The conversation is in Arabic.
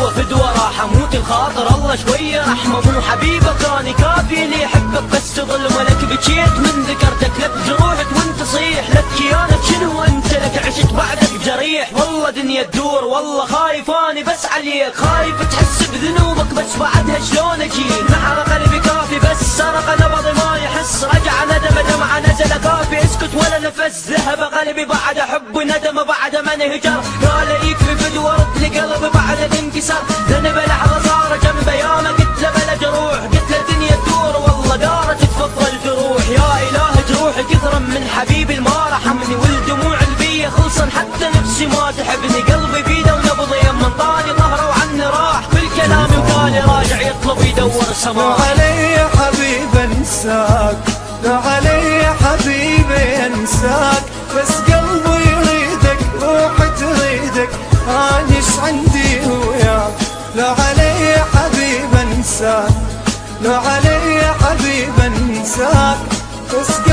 فدوة راح اموت الخاطر الله شوية رحمة مو حبيبك راني كافي اللي يحبك بس تظل ملك بكيت من ذكرتك لك جروحك وانت صيح لك كيانك شنو انت لك عشت بعدك جريح والله دنيا تدور والله خايف اني بس عليك خايف تحس بذنوبك بس بعدها شلون اجيك نحر قلبي كافي بس سرق نبضي ما يحس رجع ندم دمعة نزل كافي اسكت ولا نفس ذهب قلبي بعد حب ندم بعد من هجر قال يكفي فدوة رد لي قلبي بعد الانكسار ذنب لحظة صار جنبي ياما قلت له بلا جروح قلت له الدنيا تدور والله دارت تفضل الجروح يا اله جروحي كثرا من حبيبي ما رحمني والدموع البية خلصا حتى نفسي ما تحبني قلبي بيده ونبضي من طالي ظهره وعني راح كل كلامي وقالي راجع يطلب يدور السماء. لا علي يا حبيبي انساك لا علي يا حبيبي انساك بس قلبي يريدك روحي تريدك انيش عندي وياك لا علي يا حبيبي انساك لا علي يا حبيبي انساك بس